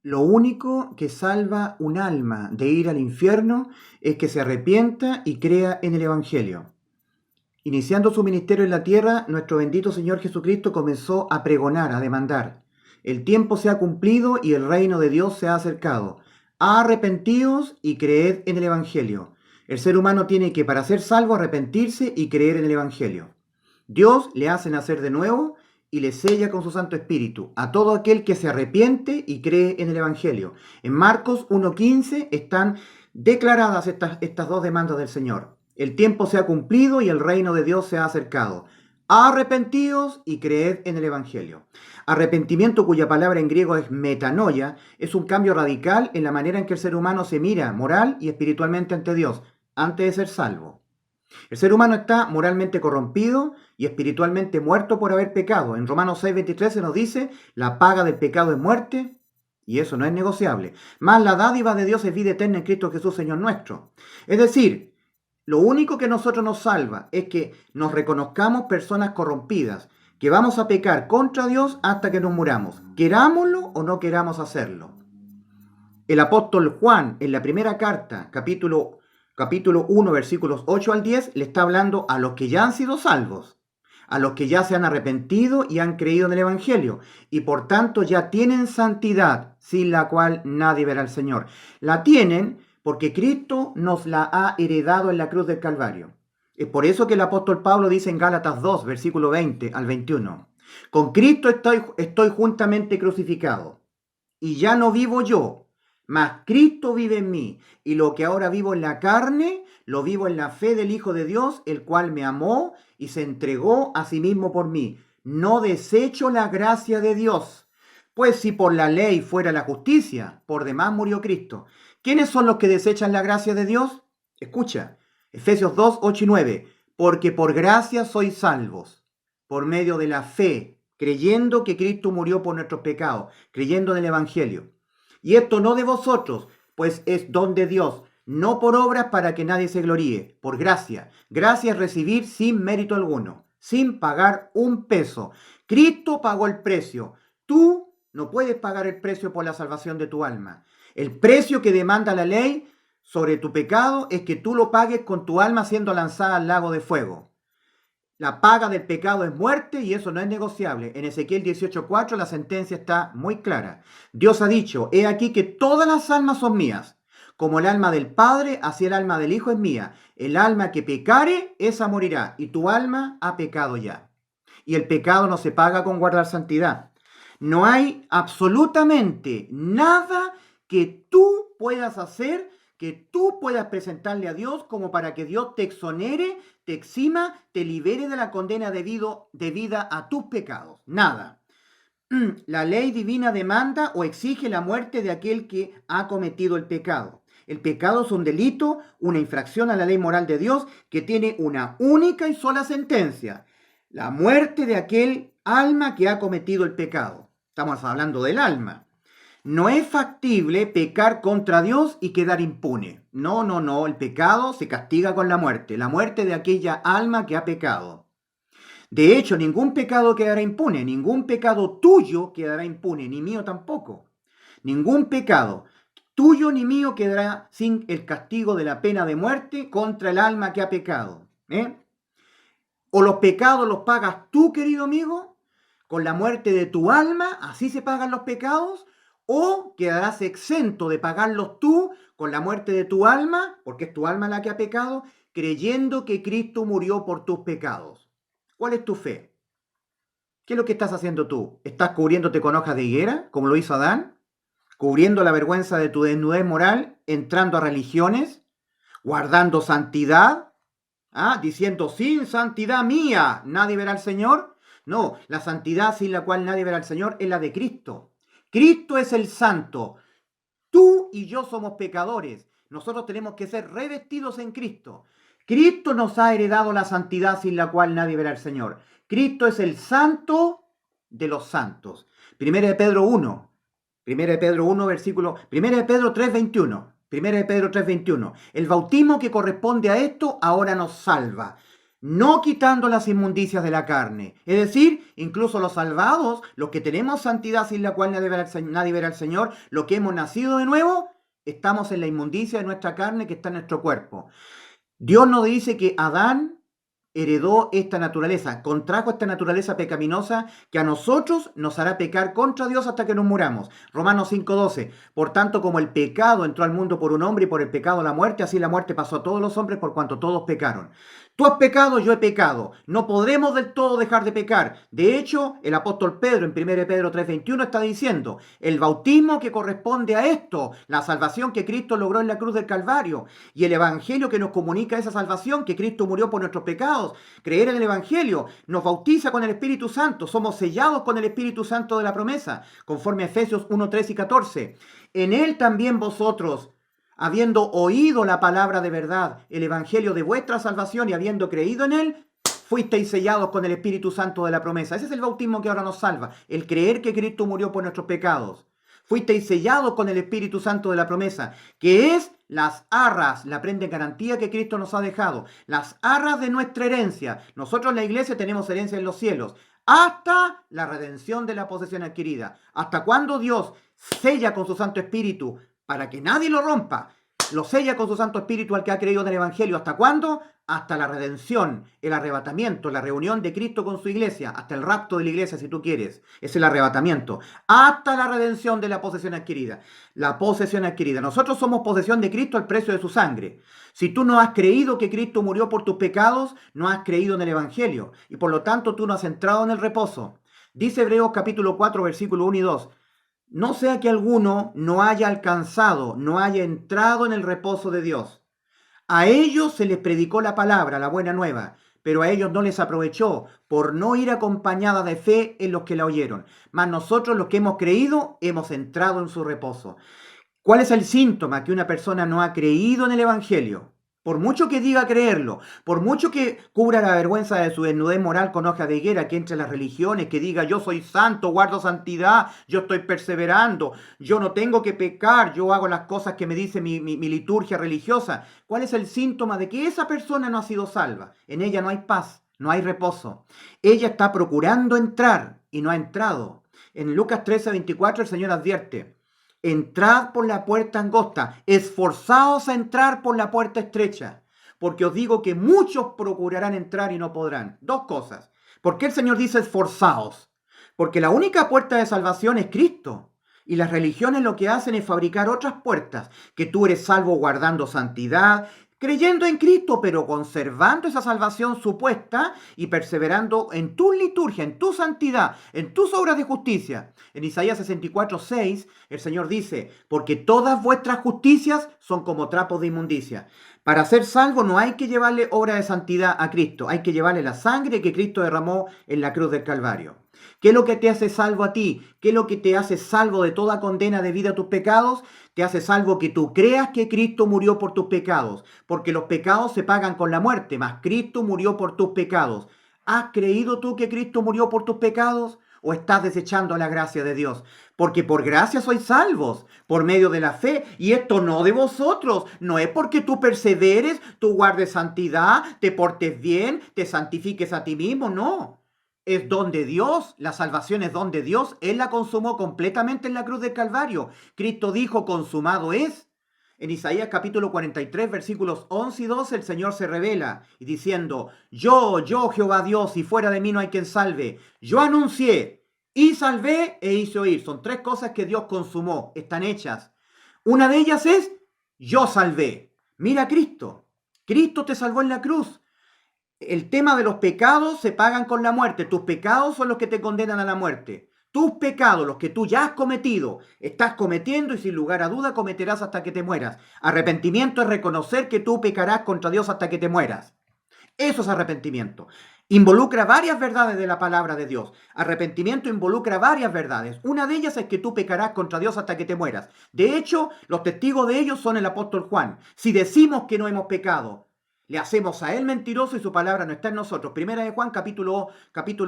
Lo único que salva un alma de ir al infierno es que se arrepienta y crea en el Evangelio. Iniciando su ministerio en la tierra, nuestro bendito Señor Jesucristo comenzó a pregonar, a demandar. El tiempo se ha cumplido y el reino de Dios se ha acercado. Arrepentíos y creed en el Evangelio. El ser humano tiene que, para ser salvo, arrepentirse y creer en el Evangelio. Dios le hace nacer de nuevo y le sella con su Santo Espíritu a todo aquel que se arrepiente y cree en el Evangelio. En Marcos 1:15 están declaradas estas dos demandas del Señor. El tiempo se ha cumplido y el reino de Dios se ha acercado. Arrepentíos y creed en el Evangelio. Arrepentimiento, cuya palabra en griego es metanoia, es un cambio radical en la manera en que el ser humano se mira moral y espiritualmente ante Dios, antes de ser salvo. El ser humano está moralmente corrompido y espiritualmente muerto por haber pecado. En Romanos 6:23 se nos dice, la paga del pecado es muerte, y eso no es negociable. Mas la dádiva de Dios es vida eterna en Cristo Jesús, Señor nuestro. Es decir, lo único que nosotros nos salva es que nos reconozcamos personas corrompidas, que vamos a pecar contra Dios hasta que nos muramos, querámoslo o no queramos hacerlo. El apóstol Juan, en la primera carta, capítulo 1, versículos 8 al 10, le está hablando a los que ya han sido salvos, a los que ya se han arrepentido y han creído en el Evangelio, y por tanto ya tienen santidad, sin la cual nadie verá al Señor. La tienen porque Cristo nos la ha heredado en la cruz del Calvario. Es por eso que el apóstol Pablo dice en Gálatas 2, versículo 20 al 21, con Cristo estoy juntamente crucificado, y ya no vivo yo, mas Cristo vive en mí, y lo que ahora vivo en la carne, lo vivo en la fe del Hijo de Dios, el cual me amó y se entregó a sí mismo por mí. No desecho la gracia de Dios, pues si por la ley fuera la justicia, por demás murió Cristo. ¿Quiénes son los que desechan la gracia de Dios? Escucha, Efesios 2, 8 y 9. Porque por gracia sois salvos, por medio de la fe, creyendo que Cristo murió por nuestros pecados, creyendo en el Evangelio. Y esto no de vosotros, pues es don de Dios, no por obras para que nadie se gloríe, por gracia. Gracia es recibir sin mérito alguno, sin pagar un peso. Cristo pagó el precio. Tú no puedes pagar el precio por la salvación de tu alma. El precio que demanda la ley sobre tu pecado es que tú lo pagues con tu alma siendo lanzada al lago de fuego. La paga del pecado es muerte y eso no es negociable. En Ezequiel 18:4 la sentencia está muy clara. Dios ha dicho, he aquí que todas las almas son mías. Como el alma del Padre, así el alma del Hijo es mía. El alma que pecare, esa morirá. Y tu alma ha pecado ya. Y el pecado no se paga con guardar santidad. No hay absolutamente nada que tú puedas hacer, que tú puedas presentarle a Dios como para que Dios te exonere, te exima, te libere de la condena debida a tus pecados. Nada. La ley divina demanda o exige la muerte de aquel que ha cometido el pecado. El pecado es un delito, una infracción a la ley moral de Dios que tiene una única y sola sentencia: la muerte de aquel alma que ha cometido el pecado. Estamos hablando del alma. No es factible pecar contra Dios y quedar impune. No. El pecado se castiga con la muerte de aquella alma que ha pecado. De hecho, ningún pecado quedará impune, ningún pecado tuyo quedará impune, ni mío tampoco. Ningún pecado tuyo ni mío quedará sin el castigo de la pena de muerte contra el alma que ha pecado. O los pecados los pagas tú, querido amigo, con la muerte de tu alma, así se pagan los pecados, o quedarás exento de pagarlos tú con la muerte de tu alma, porque es tu alma la que ha pecado, creyendo que Cristo murió por tus pecados. ¿Cuál es tu fe? ¿Qué es lo que estás haciendo tú? ¿Estás cubriéndote con hojas de higuera, como lo hizo Adán? ¿Cubriendo la vergüenza de tu desnudez moral, entrando a religiones, guardando santidad? Diciendo, sin santidad mía, nadie verá al Señor. No, la santidad sin la cual nadie verá al Señor es la de Cristo. Cristo es el santo. Tú y yo somos pecadores. Nosotros tenemos que ser revestidos en Cristo. Cristo nos ha heredado la santidad sin la cual nadie verá al Señor. Cristo es el santo de los santos. Primera de Pedro 1. Primera de Pedro 1, versículo. Primera de Pedro 3:21. Primera de Pedro 3:21. El bautismo que corresponde a esto ahora nos salva. no quitando las inmundicias de la carne. Es decir, incluso los salvados, los que tenemos santidad sin la cual nadie verá al Señor, los que hemos nacido de nuevo, estamos en la inmundicia de nuestra carne que está en nuestro cuerpo. Dios nos dice que Adán heredó esta naturaleza, contrajo esta naturaleza pecaminosa que a nosotros nos hará pecar contra Dios hasta que nos muramos. Romanos 5:12. Por tanto, como el pecado entró al mundo por un hombre y por el pecado la muerte, así la muerte pasó a todos los hombres por cuanto todos pecaron. Tú has pecado, yo he pecado. No podremos del todo dejar de pecar. De hecho, el apóstol Pedro en 1 Pedro 3:21 está diciendo, el bautismo que corresponde a esto, la salvación que Cristo logró en la cruz del Calvario y el evangelio que nos comunica esa salvación, que Cristo murió por nuestros pecados, creer en el evangelio, nos bautiza con el Espíritu Santo, somos sellados con el Espíritu Santo de la promesa, conforme a Efesios 1:13 y 14. En él también vosotros, habiendo oído la palabra de verdad, el evangelio de vuestra salvación y habiendo creído en él, fuisteis sellados con el Espíritu Santo de la promesa. Ese es el bautismo que ahora nos salva, el creer que Cristo murió por nuestros pecados. Fuisteis sellados con el Espíritu Santo de la promesa, que es las arras, la prenda en garantía que Cristo nos ha dejado, las arras de nuestra herencia. Nosotros en la iglesia tenemos herencia en los cielos, hasta la redención de la posesión adquirida. ¿Hasta cuándo Dios sella con su Santo Espíritu para que nadie lo rompa? Lo sella con su Santo Espíritu al que ha creído en el Evangelio. ¿Hasta cuándo? Hasta la redención, el arrebatamiento, la reunión de Cristo con su iglesia, hasta el rapto de la iglesia si tú quieres. Es el arrebatamiento. Hasta la redención de la posesión adquirida. La posesión adquirida. Nosotros somos posesión de Cristo al precio de su sangre. Si tú no has creído que Cristo murió por tus pecados, no has creído en el Evangelio. Y por lo tanto tú no has entrado en el reposo. Dice Hebreos capítulo 4, versículo 1 y 2. No sea que alguno no haya alcanzado, no haya entrado en el reposo de Dios. A ellos se les predicó la palabra, la buena nueva, pero a ellos no les aprovechó por no ir acompañada de fe en los que la oyeron. Mas nosotros los que hemos creído, hemos entrado en su reposo. ¿Cuál es el síntoma que una persona no ha creído en el Evangelio? Por mucho que diga creerlo, por mucho que cubra la vergüenza de su desnudez moral con hoja de higuera, que entre las religiones, que diga yo soy santo, guardo santidad, yo estoy perseverando, yo no tengo que pecar, yo hago las cosas que me dice mi liturgia religiosa. ¿Cuál es el síntoma de que esa persona no ha sido salva? En ella no hay paz, no hay reposo. Ella está procurando entrar y no ha entrado. En Lucas 13:24 el Señor advierte: entrad por la puerta angosta, esforzaos a entrar por la puerta estrecha, porque os digo que muchos procurarán entrar y no podrán. Dos cosas. ¿Por qué el Señor dice esforzaos? Porque la única puerta de salvación es Cristo. Y las religiones lo que hacen es fabricar otras puertas, que tú eres salvo guardando santidad, creyendo en Cristo, pero conservando esa salvación supuesta y perseverando en tu liturgia, en tu santidad, en tus obras de justicia. En Isaías 64:6, el Señor dice, porque todas vuestras justicias son como trapos de inmundicia. Para ser salvo no hay que llevarle obra de santidad a Cristo, hay que llevarle la sangre que Cristo derramó en la cruz del Calvario. ¿Qué es lo que te hace salvo a ti? ¿Qué es lo que te hace salvo de toda condena debida a tus pecados? Te hace salvo que tú creas que Cristo murió por tus pecados, porque los pecados se pagan con la muerte, mas Cristo murió por tus pecados. ¿Has creído tú que Cristo murió por tus pecados? ¿O estás desechando la gracia de Dios? Porque por gracia sois salvos, por medio de la fe, y esto no de vosotros, no es porque tú perseveres, tú guardes santidad, te portes bien, te santifiques a ti mismo, no. Es don de Dios, la salvación es don de Dios, Él la consumó completamente en la cruz del Calvario. Cristo dijo, consumado es. En Isaías capítulo 43, versículos 11 y 12, el Señor se revela y diciendo, yo, Jehová Dios, y fuera de mí no hay quien salve. Yo anuncié y salvé e hice oír. Son tres cosas que Dios consumó, están hechas. Una de ellas es, yo salvé. Mira a Cristo. Cristo te salvó en la cruz. El tema de los pecados se pagan con la muerte. Tus pecados son los que te condenan a la muerte. Tus pecados, los que tú ya has cometido, estás cometiendo y sin lugar a duda cometerás hasta que te mueras. Arrepentimiento es reconocer que tú pecarás contra Dios hasta que te mueras. Eso es arrepentimiento. Involucra varias verdades de la palabra de Dios. Arrepentimiento involucra varias verdades. Una de ellas es que tú pecarás contra Dios hasta que te mueras. De hecho, los testigos de ellos son el apóstol Juan. Si decimos que no hemos pecado, le hacemos a él mentiroso y su palabra no está en nosotros. Primera de Juan, capítulo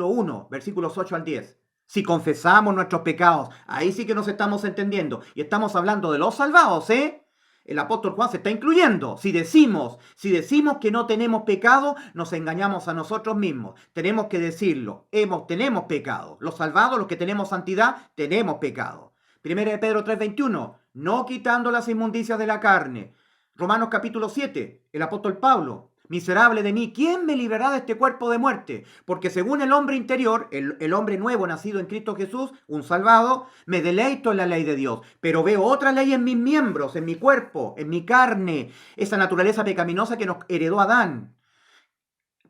1, versículos 8 al 10. Si confesamos nuestros pecados, ahí sí que nos estamos entendiendo. Y estamos hablando de los salvados, ¿eh? El apóstol Juan se está incluyendo. Si decimos que no tenemos pecado, nos engañamos a nosotros mismos. Tenemos que decirlo. Tenemos pecado. Los salvados, los que tenemos santidad, tenemos pecado. 1 de Pedro 3:21, no quitando las inmundicias de la carne. Romanos capítulo 7, el apóstol Pablo, miserable de mí, ¿quién me librará de este cuerpo de muerte? Porque según el hombre interior, el hombre nuevo nacido en Cristo Jesús, un salvado, me deleito en la ley de Dios, pero veo otra ley en mis miembros, en mi cuerpo, en mi carne, esa naturaleza pecaminosa que nos heredó Adán.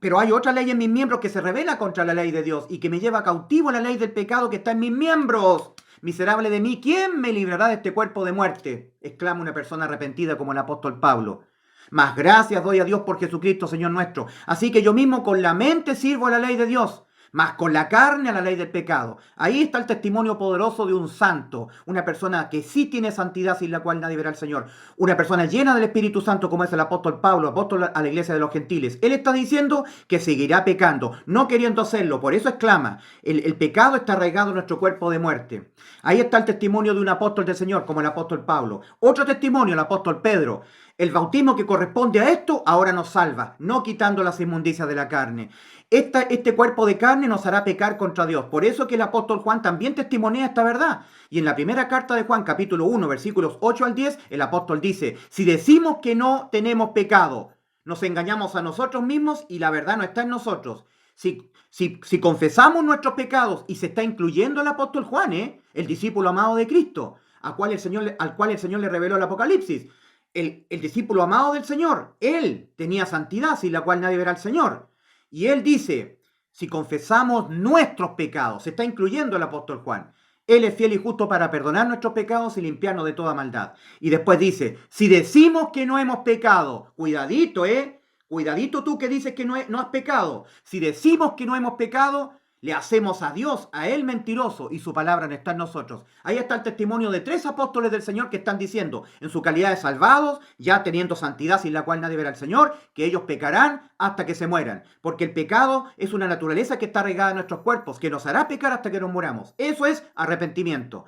Pero hay otra ley en mis miembros que se rebela contra la ley de Dios y que me lleva cautivo a la ley del pecado que está en mis miembros. Miserable de mí, ¿quién me librará de este cuerpo de muerte? Exclama una persona arrepentida como el apóstol Pablo. Mas gracias doy a Dios por Jesucristo, Señor nuestro. Así que yo mismo con la mente sirvo a la ley de Dios, mas con la carne a la ley del pecado. Ahí está el testimonio poderoso de un santo, una persona que sí tiene santidad sin la cual nadie verá al Señor. Una persona llena del Espíritu Santo como es el apóstol Pablo, apóstol a la iglesia de los gentiles. Él está diciendo que seguirá pecando, no queriendo hacerlo. Por eso exclama, el pecado está arraigado en nuestro cuerpo de muerte. Ahí está el testimonio de un apóstol del Señor como el apóstol Pablo. Otro testimonio, el apóstol Pedro. El bautismo que corresponde a esto ahora nos salva, no quitando las inmundicias de la carne. Este cuerpo de carne nos hará pecar contra Dios. Por eso que el apóstol Juan también testimonea esta verdad. Y en la primera carta de Juan, capítulo 1, versículos 8 al 10, el apóstol dice, si decimos que no tenemos pecado, nos engañamos a nosotros mismos y la verdad no está en nosotros. Si confesamos nuestros pecados, y se está incluyendo el apóstol Juan, el discípulo amado de Cristo, al cual el Señor le reveló el Apocalipsis, el discípulo amado del Señor, él tenía santidad sin la cual nadie verá al Señor. Y él dice, si confesamos nuestros pecados, se está incluyendo el apóstol Juan, él es fiel y justo para perdonar nuestros pecados y limpiarnos de toda maldad. Y después dice, si decimos que no hemos pecado, cuidadito, cuidadito tú que dices que no has pecado. Si decimos que no hemos pecado, le hacemos a Dios, a Él mentiroso, y su palabra no está en nosotros. Ahí está el testimonio de 3 apóstoles del Señor que están diciendo, en su calidad de salvados, ya teniendo santidad sin la cual nadie verá al Señor, que ellos pecarán hasta que se mueran. Porque el pecado es una naturaleza que está arraigada en nuestros cuerpos, que nos hará pecar hasta que nos muramos. Eso es arrepentimiento.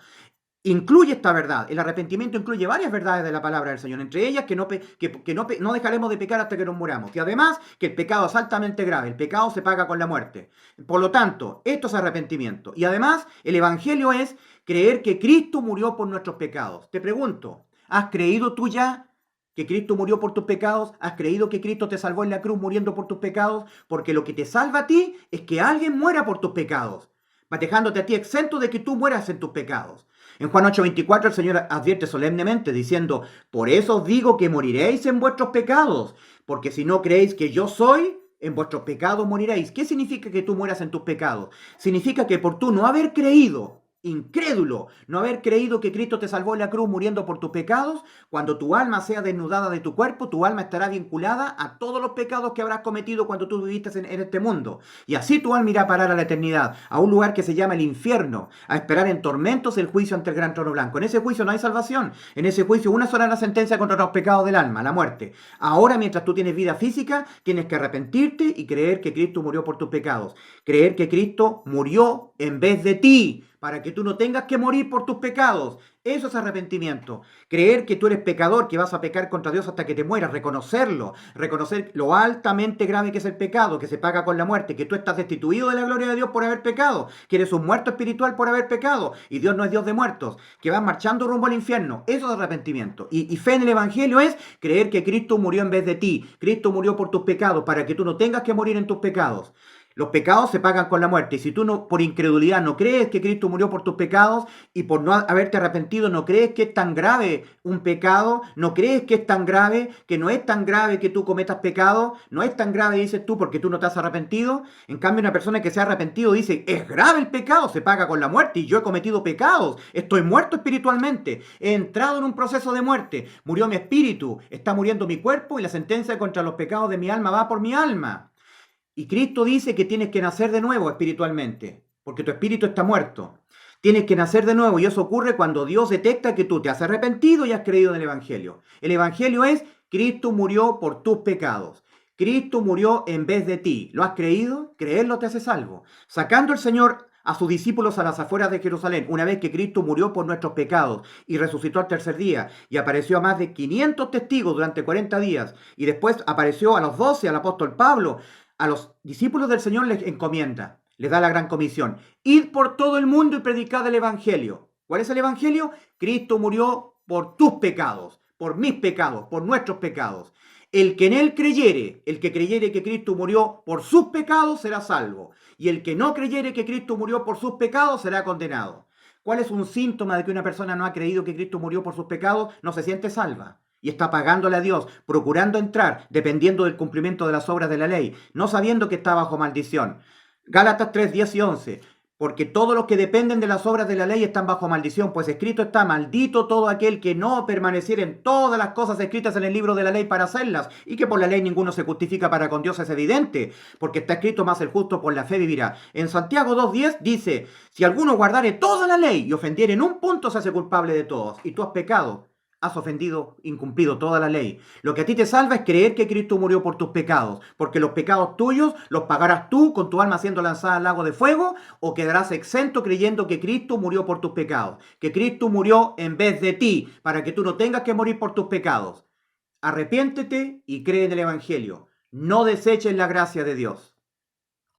Incluye esta verdad. El arrepentimiento incluye varias verdades de la palabra del Señor, entre ellas que no dejaremos de pecar hasta que nos muramos, y además que el pecado es altamente grave, el pecado se paga con la muerte. Por lo tanto, esto es arrepentimiento. Y además, el Evangelio es creer que Cristo murió por nuestros pecados. Te pregunto, ¿has creído tú ya que Cristo murió por tus pecados? ¿Has creído que Cristo te salvó en la cruz muriendo por tus pecados? Porque lo que te salva a ti es que alguien muera por tus pecados, dejándote a ti exento de que tú mueras en tus pecados. En Juan 8:24 el Señor advierte solemnemente diciendo, por eso os digo que moriréis en vuestros pecados, porque si no creéis que yo soy, en vuestros pecados moriréis. ¿Qué significa que tú mueras en tus pecados? Significa que por tú no haber creído, incrédulo, no haber creído que Cristo te salvó en la cruz muriendo por tus pecados, cuando tu alma sea desnudada de tu cuerpo, tu alma estará vinculada a todos los pecados que habrás cometido cuando tú viviste en este mundo. Y así tu alma irá a parar a la eternidad, a un lugar que se llama el infierno, a esperar en tormentos el juicio ante el gran trono blanco. En ese juicio no hay salvación. En ese juicio una sola es la sentencia contra los pecados del alma, la muerte. Ahora, mientras tú tienes vida física, tienes que arrepentirte y creer que Cristo murió por tus pecados. Creer que Cristo murió en vez de ti, para que tú no tengas que morir por tus pecados. Eso es arrepentimiento. Creer que tú eres pecador, que vas a pecar contra Dios hasta que te mueras. Reconocerlo. Reconocer lo altamente grave que es el pecado, que se paga con la muerte. Que tú estás destituido de la gloria de Dios por haber pecado. Que eres un muerto espiritual por haber pecado. Y Dios no es Dios de muertos. Que vas marchando rumbo al infierno. Eso es arrepentimiento. Y fe en el Evangelio es creer que Cristo murió en vez de ti. Cristo murió por tus pecados, para que tú no tengas que morir en tus pecados. Los pecados se pagan con la muerte. Y si tú no, por incredulidad no crees que Cristo murió por tus pecados y por no haberte arrepentido no crees que es tan grave un pecado, no crees que es tan grave, que no es tan grave que tú cometas pecado, no es tan grave, dices tú, porque tú no te has arrepentido. En cambio, una persona que se ha arrepentido dice, es grave el pecado, se paga con la muerte y yo he cometido pecados, estoy muerto espiritualmente, he entrado en un proceso de muerte, murió mi espíritu, está muriendo mi cuerpo y la sentencia contra los pecados de mi alma va por mi alma. Y Cristo dice que tienes que nacer de nuevo espiritualmente, porque tu espíritu está muerto. Tienes que nacer de nuevo y eso ocurre cuando Dios detecta que tú te has arrepentido y has creído en el Evangelio. El Evangelio es, Cristo murió por tus pecados. Cristo murió en vez de ti. ¿Lo has creído? Creerlo te hace salvo. Sacando el Señor a sus discípulos a las afueras de Jerusalén, una vez que Cristo murió por nuestros pecados y resucitó al tercer día y apareció a más de 500 testigos durante 40 días y después apareció a los 12, al apóstol Pablo, a los discípulos del Señor les encomienda, les da la gran comisión: id por todo el mundo y predicad el Evangelio. ¿Cuál es el Evangelio? Cristo murió por tus pecados, por mis pecados, por nuestros pecados. El que en él creyere, el que creyere que Cristo murió por sus pecados, será salvo. Y el que no creyere que Cristo murió por sus pecados, será condenado. ¿Cuál es un síntoma de que una persona no ha creído que Cristo murió por sus pecados? No se siente salva. Y está pagándole a Dios, procurando entrar, dependiendo del cumplimiento de las obras de la ley, no sabiendo que está bajo maldición. Gálatas 3, 10 y 11. Porque todos los que dependen de las obras de la ley están bajo maldición, pues escrito está: maldito todo aquel que no permaneciera en todas las cosas escritas en el libro de la ley para hacerlas, y que por la ley ninguno se justifica para con Dios es evidente, porque está escrito: más el justo por la fe vivirá. En Santiago 2:10 dice: si alguno guardare toda la ley y ofendiere en un punto, se hace culpable de todos, y tú has pecado. Has ofendido, incumplido toda la ley. Lo que a ti te salva es creer que Cristo murió por tus pecados, porque los pecados tuyos los pagarás tú con tu alma siendo lanzada al lago de fuego, o quedarás exento creyendo que Cristo murió por tus pecados, que Cristo murió en vez de ti, para que tú no tengas que morir por tus pecados. Arrepiéntete y cree en el Evangelio. No deseches la gracia de Dios.